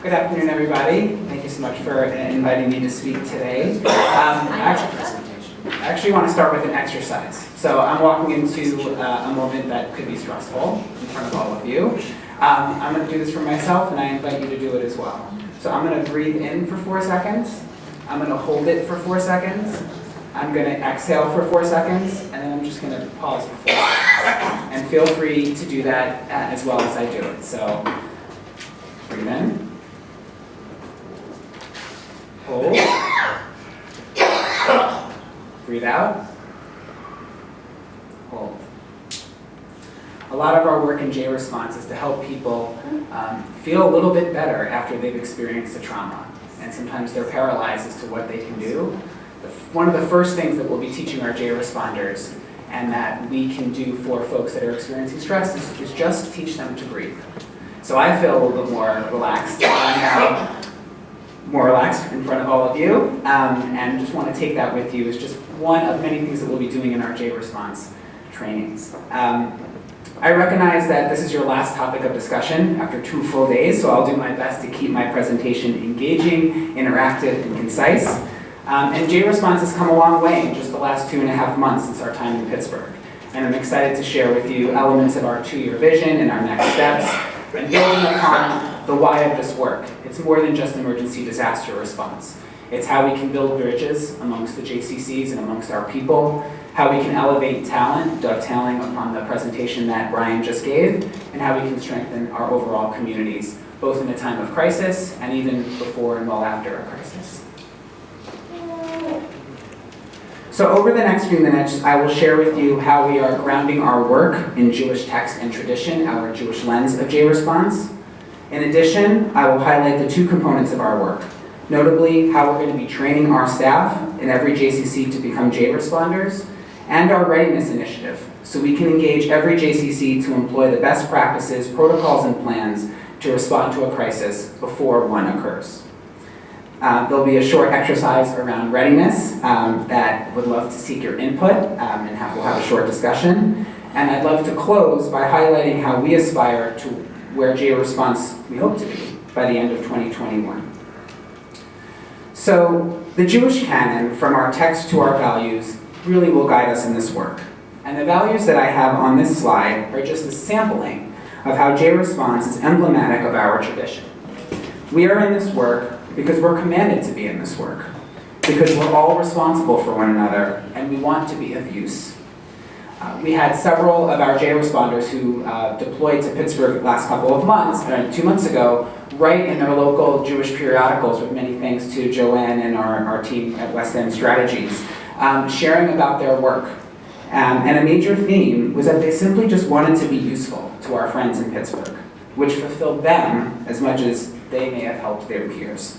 Good afternoon, everybody. Thank you so much for inviting me to speak today. I actually want to start with an exercise. So I'm walking into a moment that could be stressful in front of all of you. I'm going to do this for myself, and I invite you to do it as well. So I'm going to breathe in for 4 seconds. I'm going to hold it for 4 seconds. I'm going to exhale for 4 seconds, and then I'm just going to pause for 4 seconds. And feel free to do that as well as I do it. So breathe in. Hold. Breathe out. Hold. A lot of our work in JResponse is to help people feel a little bit better after they've experienced a trauma. And sometimes they're paralyzed as to what they can do. One of the first things that we'll be teaching our JResponders and that we can do for folks that are experiencing stress is just teach them to breathe. So I feel a little bit more relaxed now. More relaxed in front of all of you, and just want to take that with you as just one of many things that we'll be doing in our JResponse trainings. I recognize that this is your last topic of discussion after 2 full days, so I'll do my best to keep my presentation engaging, interactive, and concise. And JResponse has come a long way in just the last 2.5 months since our time in Pittsburgh. And I'm excited to share with you elements of our 2-year vision and our next steps, and building upon the why of this work. It's more than just emergency disaster response. It's how we can build bridges amongst the JCCs and amongst our people, how we can elevate talent, dovetailing upon the presentation that Brian just gave, and how we can strengthen our overall communities, both in a time of crisis and even before and well after a crisis. So over the next few minutes, I will share with you how we are grounding our work in Jewish text and tradition, our Jewish lens of JResponse. In addition, I will highlight the 2 components of our work, notably how we're going to be training our staff in every JCC to become JResponders, and our Readiness initiative, so we can engage every JCC to employ the best practices, protocols, and plans to respond to a crisis before one occurs. There'll be a short exercise around readiness that would love to seek your input, and we'll have a short discussion. And I'd love to close by highlighting how we aspire to where JResponse we hope to be by the end of 2021. So the Jewish canon, from our text to our values, really will guide us in this work. And the values that I have on this slide are just a sampling of how JResponse is emblematic of our tradition. We are in this work because we're commanded to be in this work, because we're all responsible for one another, and we want to be of use. We had several of our JResponders who deployed to Pittsburgh the last couple of months, 2 months ago, write in their local Jewish periodicals, with many thanks to Joanne and our team at West End Strategies, sharing about their work. And a major theme was that they simply just wanted to be useful to our friends in Pittsburgh, which fulfilled them as much as they may have helped their peers.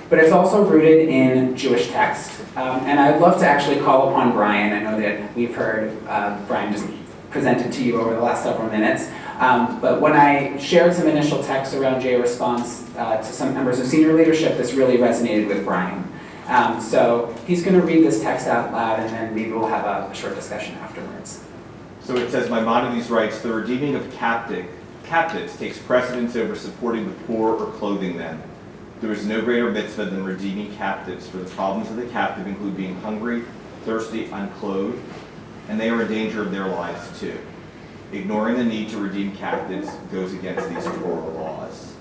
But it's also rooted in Jewish text. And I'd love to actually call upon Brian. I know that we've heard Brian just presented to you over the last several minutes. But when I shared some initial text around JResponse to some members of senior leadership, this really resonated with Brian. So he's going to read this text out loud, and then maybe we'll have a short discussion afterwards. So it says, Maimonides writes, the redeeming of captives takes precedence over supporting the poor or clothing them. There is no greater mitzvah than redeeming captives, for the problems of the captive include being hungry, thirsty, unclothed, and they are in danger of their lives too. Ignoring the need to redeem captives goes against these Torah laws.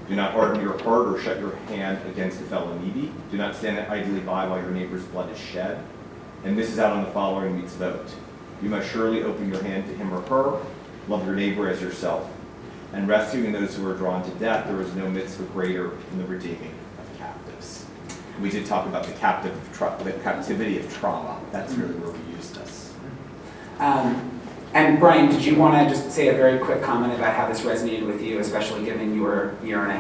Do not harden your heart or shut your hand against a fellow needy. Do not stand idly by while your neighbor's blood is shed. And this is out on the following mitzvot. You must surely open your hand to him or her. Love your neighbor as yourself. And rescuing those who are drawn to death, there is no mitzvah greater than the redeeming of captives. We did talk about the captivity of trauma. That's really where we use this. And Brian, did you want to just say a very quick comment about how this resonated with you, especially given your 1.5 years?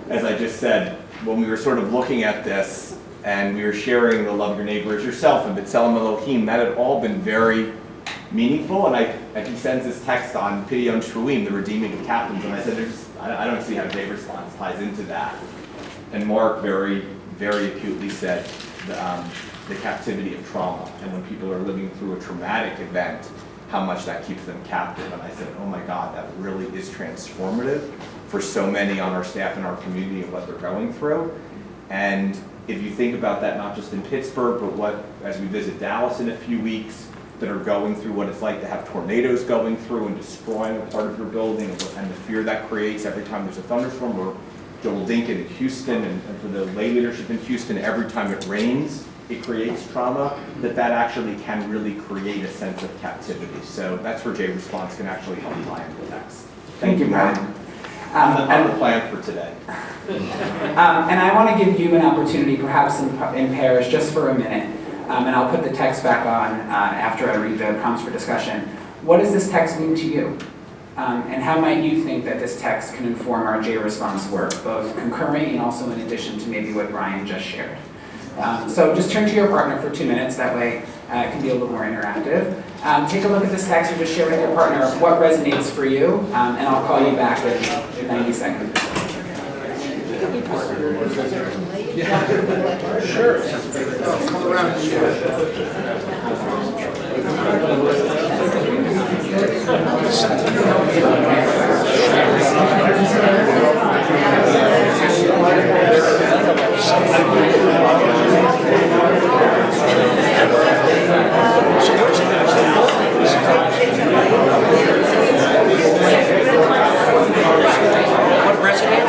As I just said, when we were sort of looking at this and we were sharing the love your neighbor as yourself and B'Tselem Elohim, that had all been very meaningful. And he sends this text on Pidyon Shvuim, the redeeming of captains, and I said, I don't see how JResponse ties into that. And Mark very, very acutely said the captivity of trauma, and when people are living through a traumatic event, how much that keeps them captive. And I said, oh my God, that really is transformative for so many on our staff and our community and what they're going through. And if you think about that, not just in Pittsburgh, but what, as we visit Dallas in a few weeks, that are going through what it's like to have tornadoes going through and destroying a part of your building, and the fear that creates every time there's a thunderstorm, or Joel Dinkin in Houston, and for the lay leadership in Houston, every time it rains, it creates trauma, that actually can really create a sense of captivity. So that's where JResponse can actually help client protects. Thank you, Brian. I'm the plan for today. And I want to give you an opportunity, perhaps in pairs, just for a minute, and I'll put the text back on after I read the prompts for discussion. What does this text mean to you? And how might you think that this text can inform our JResponse work, both concurrent and also in addition to maybe what Brian just shared? So just turn to your partner for 2 minutes, that way it can be a little more interactive. Take a look at this text and just share with your partner what resonates for you, and I'll call you back in 90 seconds. Sure. Come around. What resonates?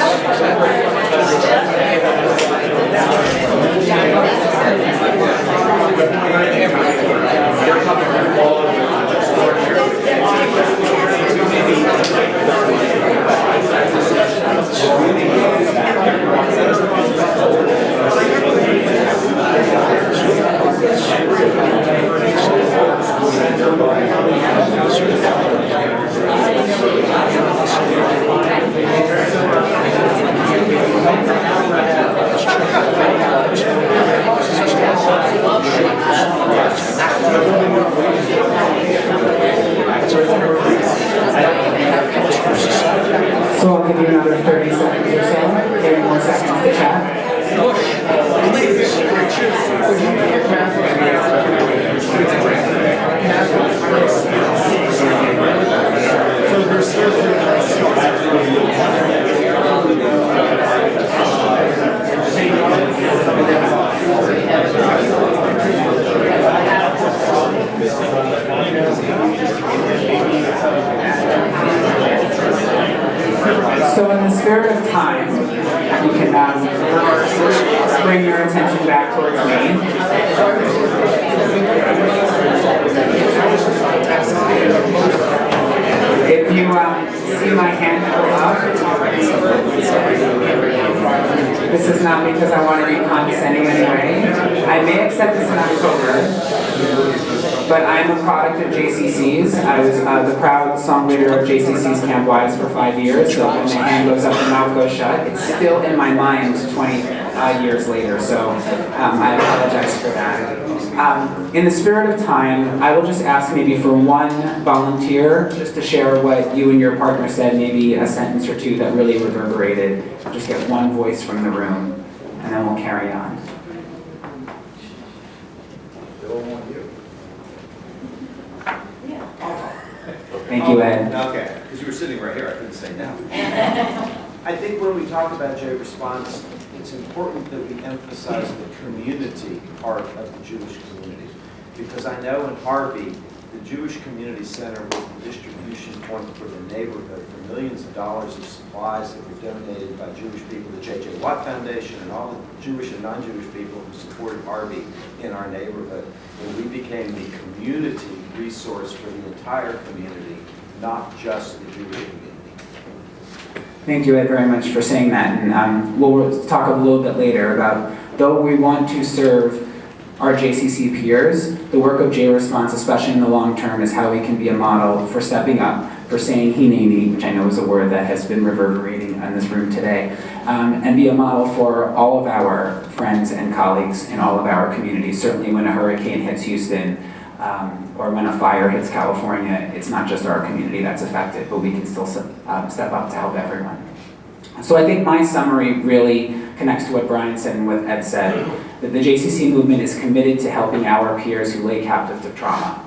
So I'll give you another 30 seconds or so, 30 more seconds to chat. So in the spirit of time, you can bring your attention back towards me. If you see my hand go up, this is not because I want to be condescending in any way. I may accept this in October, but I'm a product of JCC's. I was the proud song leader of JCC's Camp Wise for 5 years, so when the hand goes up, the mouth goes shut. It's still in my mind 20 years later, so I apologize for that. In the spirit of time, I will just ask maybe for one volunteer just to share what you and your partner said, maybe a sentence or two that really reverberated. Just get one voice from the room, and then we'll carry on. Thank you, Ed. Okay, because you were sitting right here, I couldn't say no. I think when we talk about JResponse, it's important that we emphasize the community part of the Jewish community. Because I know in Harvey, the Jewish Community Center was the distribution point for the neighborhood for millions of dollars of supplies that were donated by Jewish people, the J.J. Watt Foundation, and all the Jewish and non-Jewish people who supported Harvey in our neighborhood. And we became the community resource for the entire community, not just the Jewish community. Thank you, Ed, very much for saying that. And we'll talk a little bit later about, though we want to serve our JCC peers, the work of JResponse, especially in the long term, is how we can be a model for stepping up, for saying hineni, which I know is a word that has been reverberating in this room today, and be a model for all of our friends and colleagues in all of our communities. Certainly when a hurricane hits Houston, or when a fire hits California, it's not just our community that's affected, but we can still step up to help everyone. So I think my summary really connects to what Brian said and what Ed said, that the JCC movement is committed to helping our peers who lay captive to trauma.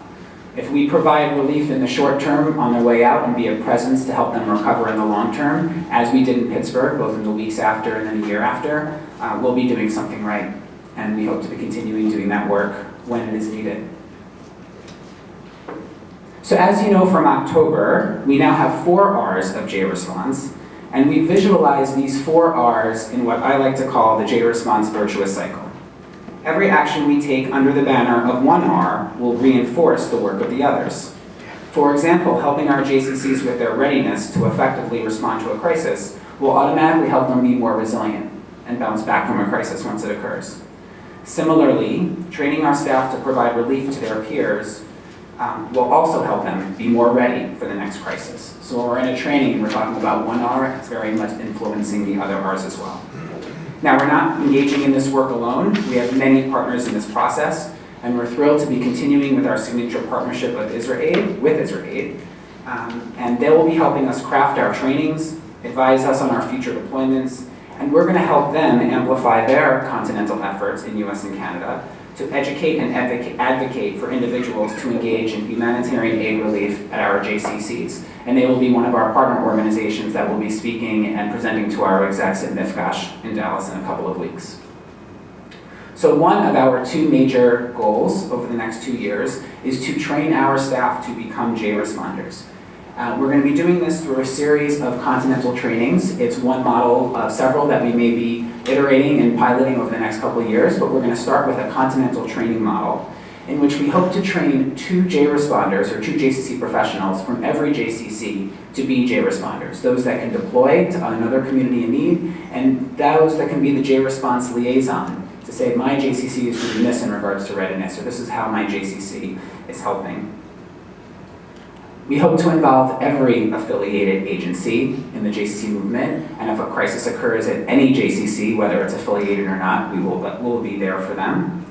If we provide relief in the short term on their way out and be a presence to help them recover in the long term, as we did in Pittsburgh, both in the weeks after and then a year after, we'll be doing something right. And we hope to be continuing doing that work when it is needed. So as you know from October, we now have 4 R's of JResponse, and we visualize these 4 R's in what I like to call the JResponse virtuous cycle. Every action we take under the banner of one R will reinforce the work of the others. For example, helping our JCCs with their readiness to effectively respond to a crisis will automatically help them be more resilient and bounce back from a crisis once it occurs. Similarly, training our staff to provide relief to their peers will also help them be more ready for the next crisis. So when we're in a training and we're talking about one R, it's very much influencing the other R's as well. Now, we're not engaging in this work alone. We have many partners in this process, and we're thrilled to be continuing with our signature partnership with IsraAid, and they will be helping us craft our trainings, advise us on our future deployments, and we're going to help them amplify their continental efforts in US and Canada to educate and advocate for individuals to engage in humanitarian aid relief at our JCCs. And they will be one of our partner organizations that will be speaking and presenting to our execs at MIFGOSH in Dallas in a couple of weeks. So one of our 2 major goals over the next 2 years is to train our staff to become JResponders. We're going to be doing this through a series of continental trainings. It's one model of several that we may be iterating and piloting over the next couple of years, but we're going to start with a continental training model in which we hope to train 2 JResponders or 2 JCC professionals from every JCC to be JResponders, those that can deploy to another community in need, and those that can be the JResponse liaison to say, my JCC is doing this in regards to readiness, or this is how my JCC is helping. We hope to involve every affiliated agency in the JCC movement, and if a crisis occurs at any JCC, whether it's affiliated or not, we will be there for them.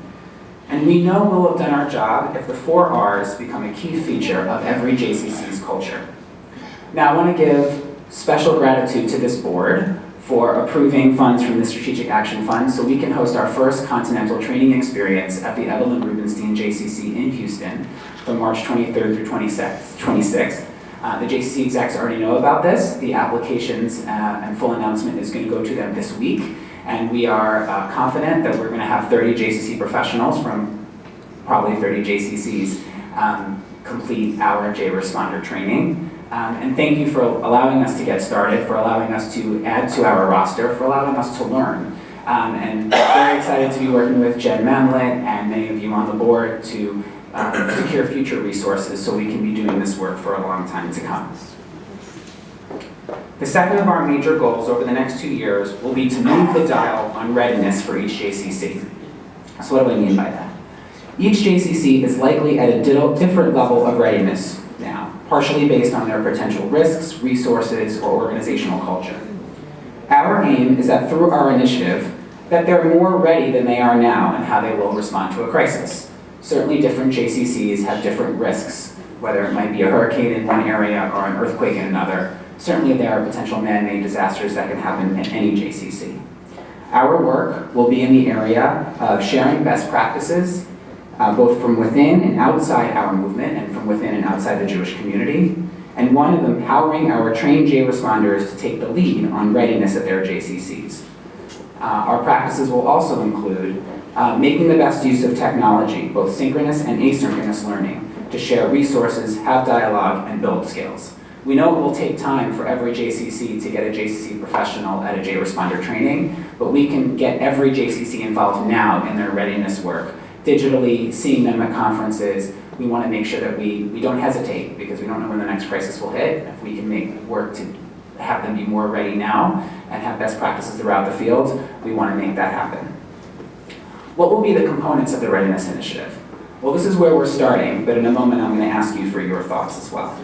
And we know we'll have done our job if the 4 R's become a key feature of every JCC's culture. Now, I want to give special gratitude to this board for approving funds from the Strategic Action Fund so we can host our first continental training experience at the Evelyn Rubenstein JCC in Houston from March 23rd through 26th. The JCC execs already know about this. The applications and full announcement is going to go to them this week. And we are confident that we're going to have 30 JCC professionals from probably 30 JCCs complete our JResponder training. And thank you for allowing us to get started, for allowing us to add to our roster, for allowing us to learn. And very excited to be working with Jen Mamlet and many of you on the board to secure future resources so we can be doing this work for a long time to come. The second of our major goals over the next 2 years will be to move the dial on readiness for each JCC. So what do I mean by that? Each JCC is likely at a different level of readiness now, partially based on their potential risks, resources, or organizational culture. Our aim is that through our initiative, that they're more ready than they are now in how they will respond to a crisis. Certainly different JCCs have different risks, whether it might be a hurricane in one area or an earthquake in another. Certainly there are potential man-made disasters that can happen in any JCC. Our work will be in the area of sharing best practices, both from within and outside our movement and from within and outside the Jewish community, and one of empowering our trained JResponders to take the lead on readiness at their JCCs. Our practices will also include making the best use of technology, both synchronous and asynchronous learning, to share resources, have dialogue, and build skills. We know it will take time for every JCC to get a JCC professional at a JResponder training, but we can get every JCC involved now in their readiness work. Digitally, seeing them at conferences, we want to make sure that we don't hesitate because we don't know when the next crisis will hit. If we can make work to have them be more ready now and have best practices throughout the field, we want to make that happen. What will be the components of the Readiness Initiative? Well, this is where we're starting, but in a moment I'm going to ask you for your thoughts as well.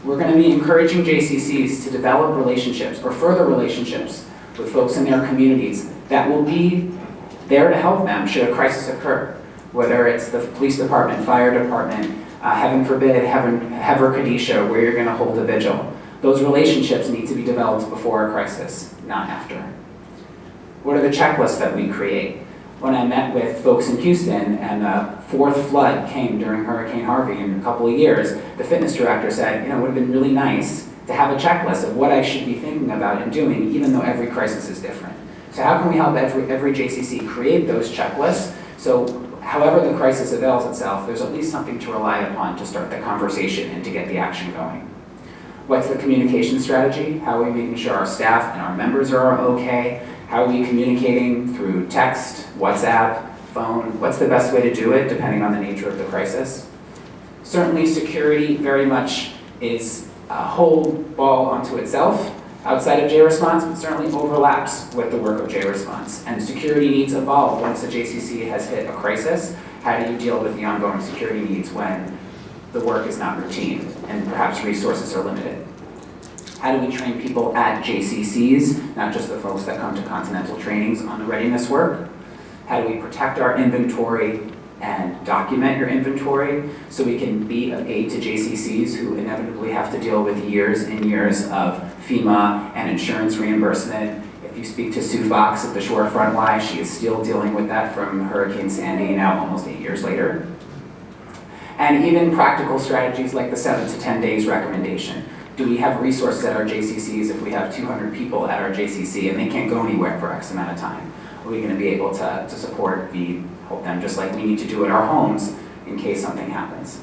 We're going to be encouraging JCCs to develop relationships or further relationships with folks in their communities that will be there to help them should a crisis occur, whether it's the police department, fire department, heaven forbid, Hever Kadisha, where you're going to hold a vigil. Those relationships need to be developed before a crisis, not after. What are the checklists that we create? When I met with folks in Houston and the fourth flood came during Hurricane Harvey in a couple of years, the fitness director said, it would have been really nice to have a checklist of what I should be thinking about and doing, even though every crisis is different. So how can we help every JCC create those checklists so however the crisis avails itself, there's at least something to rely upon to start the conversation and to get the action going. What's the communication strategy? How are we making sure our staff and our members are okay? How are we communicating through text, WhatsApp, phone? What's the best way to do it depending on the nature of the crisis? Certainly security very much is a whole ball unto itself outside of JResponse, but certainly overlaps with the work of JResponse. And security needs evolve once the JCC has hit a crisis. How do you deal with the ongoing security needs when the work is not routine and perhaps resources are limited? How do we train people at JCCs, not just the folks that come to continental trainings on the readiness work? How do we protect our inventory and document your inventory so we can be of aid to JCCs who inevitably have to deal with years and years of FEMA and insurance reimbursement? If you speak to Sue Fox at the Shorefront Y, she is still dealing with that from Hurricane Sandy now almost 8 years later. And even practical strategies like the 7 to 10 days recommendation. Do we have resources at our JCCs if we have 200 people at our JCC and they can't go anywhere for X amount of time? Are we going to be able to support, help them just like we need to do at our homes in case something happens?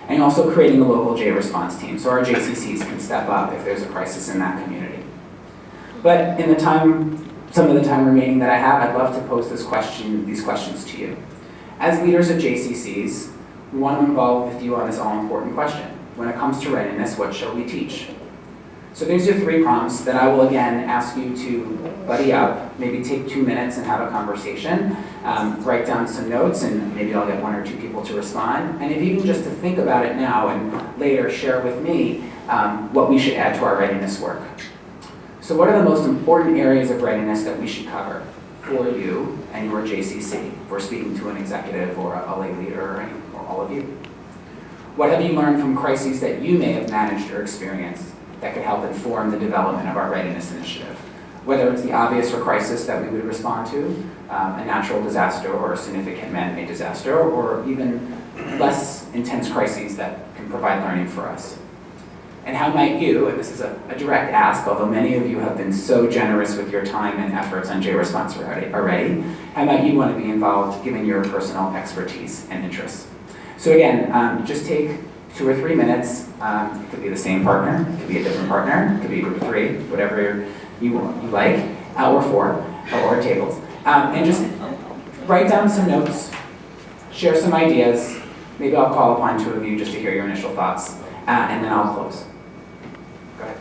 And also creating a local JResponse team so our JCCs can step up if there's a crisis in that community. But in the time, some of the time remaining that I have, I'd love to pose these questions to you. As leaders of JCCs, we want to involve with you on this all-important question. When it comes to readiness, what shall we teach? So these are 3 prompts that I will again ask you to buddy up, maybe take 2 minutes and have a conversation, write down some notes, and maybe I'll get 1 or 2 people to respond. And if even just to think about it now and later share with me what we should add to our readiness work. So what are the most important areas of readiness that we should cover for you and your JCC? If we're speaking to an executive or a lay leader or all of you. What have you learned from crises that you may have managed or experienced that could help inform the development of our readiness initiative? Whether it's the obvious or crisis that we would respond to, a natural disaster or a significant man-made disaster, or even less intense crises that can provide learning for us. And how might you, and this is a direct ask, although many of you have been so generous with your time and efforts on JResponse already, how might you want to be involved given your personal expertise and interests? So again, just take 2 or 3 minutes. It could be the same partner, it could be a different partner, it could be a group of 3, whatever you like, or 4, or tables. And just write down some notes, share some ideas. Maybe I'll call upon 2 of you just to hear your initial thoughts, and then I'll close. Go ahead.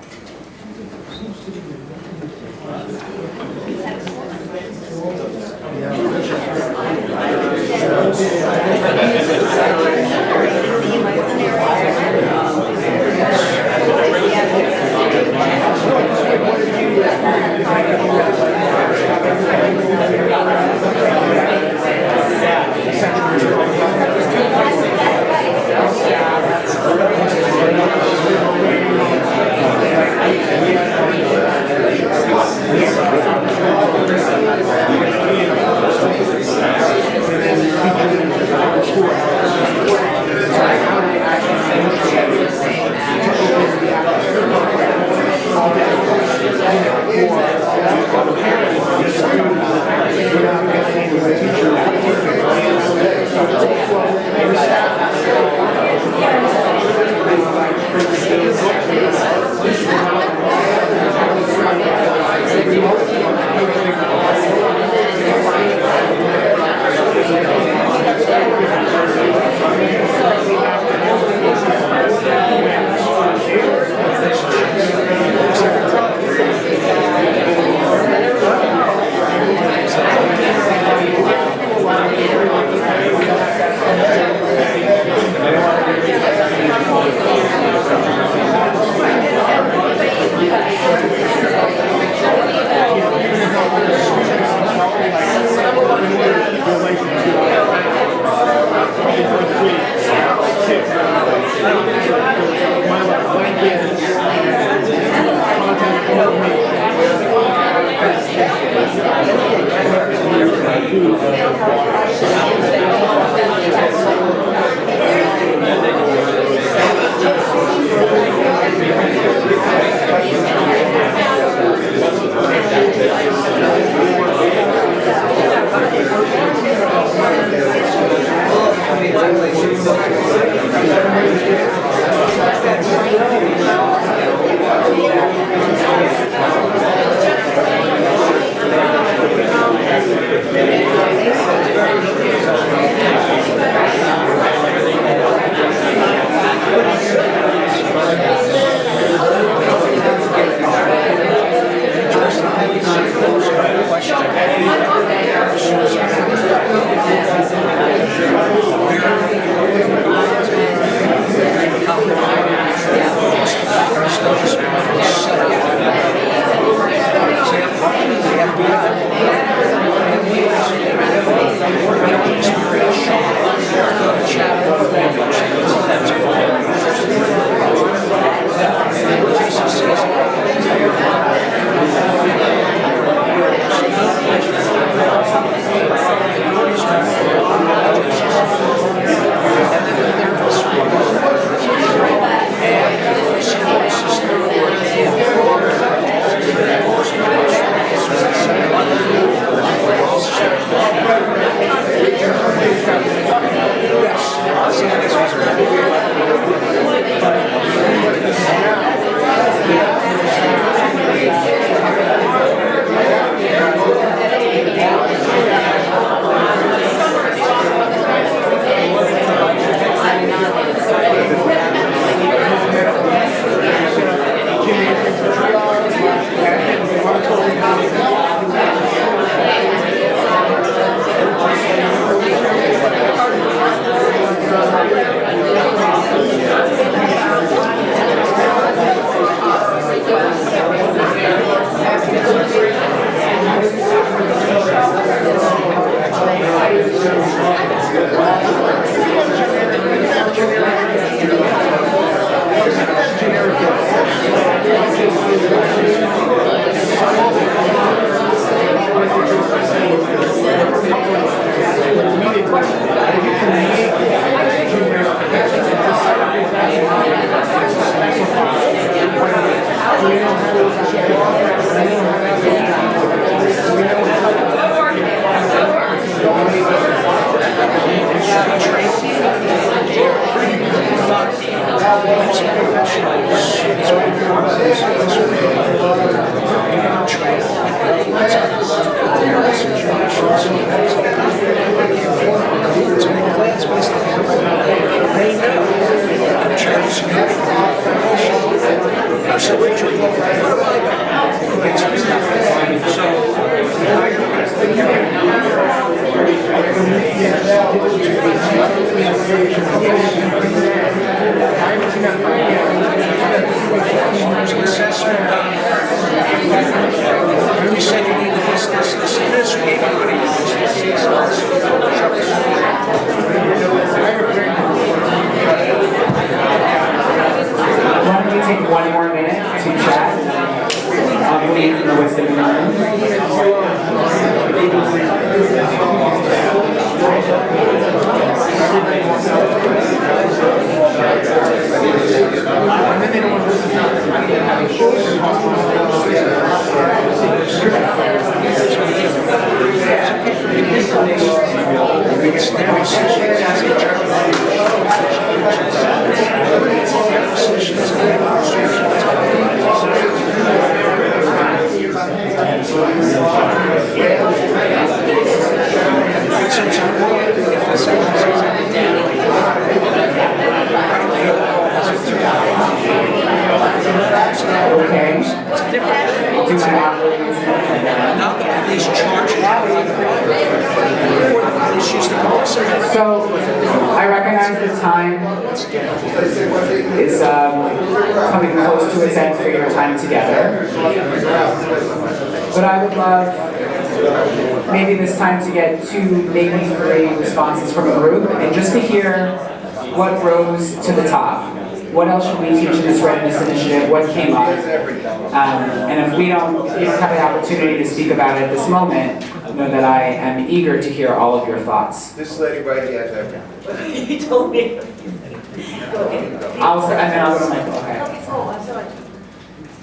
in the So, I recognize the time is coming close to its end for your time together. But I would love maybe this time to get 2, maybe 3 responses from a group, and just to hear what rose to the top. What else should we teach in this Readiness initiative? What came up? And if you don't have the opportunity to speak about it at this moment, know that I am eager to hear all of your thoughts. This lady right here has everything. You told me. Go And ahead. then I'll go to Michael. Okay. Oh, I'm sorry.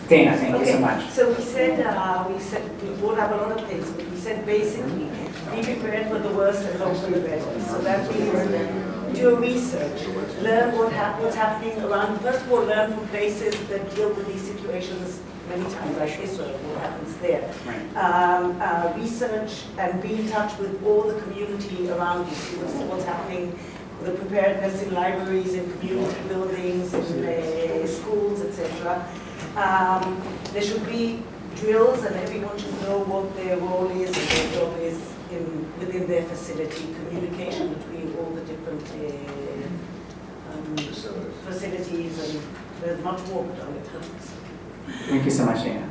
Dana, thank you so much. So we said we brought up a lot of things, but we said basically be prepared for the worst and hope for the best. So that means do research, learn what's happening around. First of all, learn from places that deal with these situations many times, like Israel, what happens there. Right. Research and be in touch with all the community around you, see what's happening, the preparedness in libraries, in community buildings, in schools, etc. There should be drills, and everyone should know what their role is and their job is within their facility, communication between all the different facilities, and there's much more done. Thank you so much, Dana.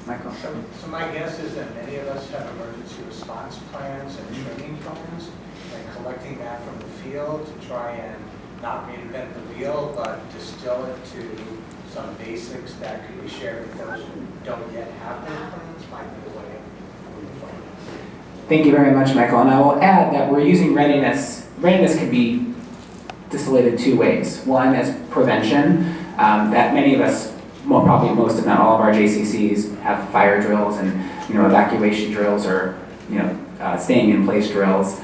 Michael. So my guess is that many of us have emergency response plans and training plans, and collecting that from the field to try and not reinvent the wheel, but distill it to some basics that could be shared with those who don't yet have those plans might be the way of moving forward. Thank you very much, Michael. And I will add that we're using readiness. Readiness can be distillated 2 ways. One, as prevention, that many of us, well, probably most, if not all of our JCCs have fire drills and evacuation drills, or staying in place drills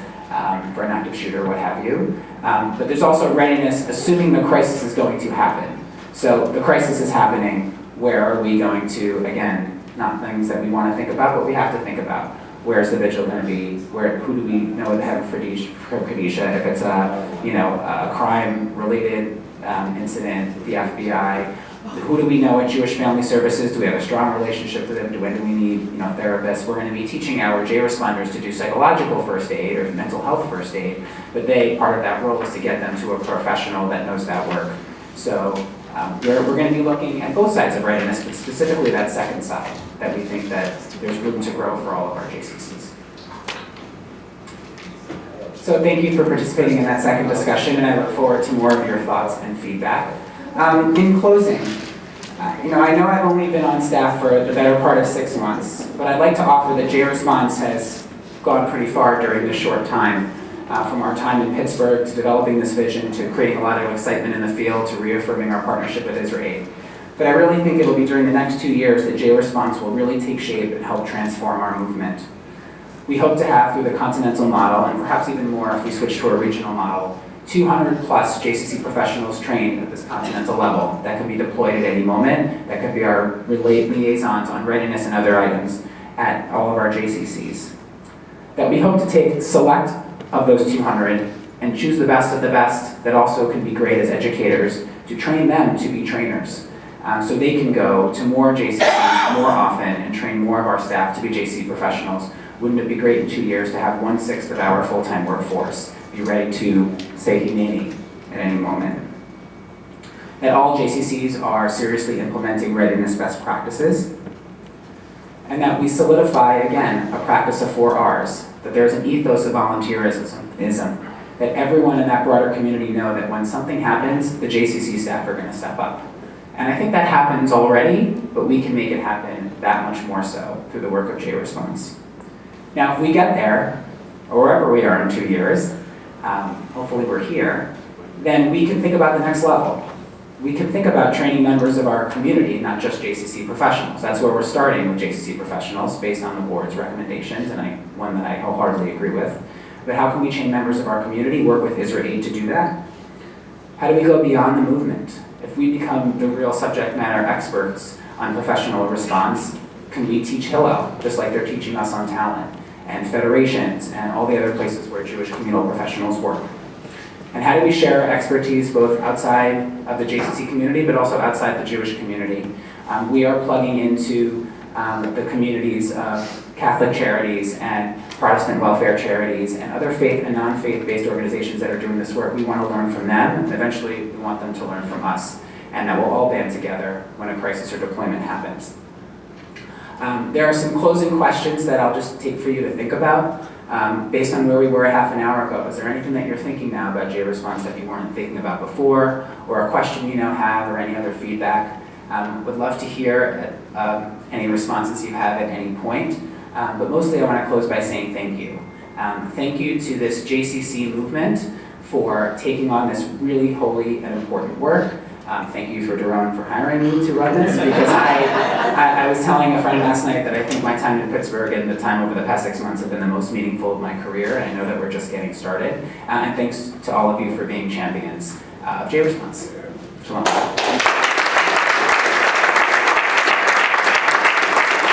for an active shooter, what have you. But there's also readiness, assuming the crisis is going to happen. So the crisis is happening. Where are we going to? Again, not things that we want to think about, but we have to think about. Where's the vigil going to be? Who do we know that have Khadijah? If it's a crime-related incident, the FBI. Who do we know at Jewish Family Services? Do we have a strong relationship with them? When do we need therapists? We're going to be teaching our JResponders to do psychological first aid or mental health first aid, but part of that role is to get them to a professional that knows that work. So we're going to be looking at both sides of readiness, but specifically that second side, that we think that there's room to grow for all of our JCCs. So thank you for participating in that second discussion, and I look forward to more of your thoughts and feedback. In closing, I know I've only been on staff for the better part of 6 months, but I'd like to offer that JResponse has gone pretty far during this short time, from our time in Pittsburgh to developing this vision to creating a lot of excitement in the field to reaffirming our partnership with Israel. But I really think it'll be during the next 2 years that JResponse will really take shape and help transform our movement. We hope to have, through the continental model, and perhaps even more if we switch to a regional model, 200 plus JCC professionals trained at this continental level that could be deployed at any moment, that could be our liaisons on readiness and other items at all of our JCCs. That we hope to take select of those 200 and choose the best of the best that also can be great as educators to train them to be trainers. So they can go to more JCCs more often and train more of our staff to be JCC professionals. Wouldn't it be great in 2 years to have 1/6 of our full-time workforce be ready to say Hineni at any moment? That all JCCs are seriously implementing readiness best practices, and that we solidify, again, a practice of 4 Rs, that there's an ethos of volunteerism, that everyone in that broader community know that when something happens, the JCC staff are going to step up. And I think that happens already, but we can make it happen that much more so through the work of JResponse. Now, if we get there, or wherever we are in 2 years, hopefully we're here, then we can think about the next level. We can think about training members of our community, not just JCC professionals. That's where we're starting with JCC professionals based on the board's recommendations, and one that I wholeheartedly agree with. But how can we train members of our community, work with Israel to do that? How do we go beyond the movement? If we become the real subject matter experts on professional response, can we teach Hillel, just like they're teaching us on talent, and federations, and all the other places where Jewish communal professionals work? And how do we share expertise both outside of the JCC community, but also outside the Jewish community? We are plugging into the communities of Catholic charities and Protestant welfare charities and other faith and non-faith-based organizations that are doing this work. We want to learn from them, and eventually we want them to learn from us, and that we'll all band together when a crisis or deployment happens. There are some closing questions that I'll just take for you to think about. Based on where we were half an hour ago, is there anything that you're thinking now about JResponse that you weren't thinking about before, or a question you now have, or any other feedback? Would love to hear any responses you have at any point, but mostly I want to close by saying thank you. Thank you to this JCC movement for taking on this really holy and important work. Thank you for Daron for hiring me to run this, because I was telling a friend last night that I think my time in Pittsburgh and the time over the past 6 months have been the most meaningful of my career, and I know that we're just getting started. And thanks to all of you for being champions of JResponse. Shalom.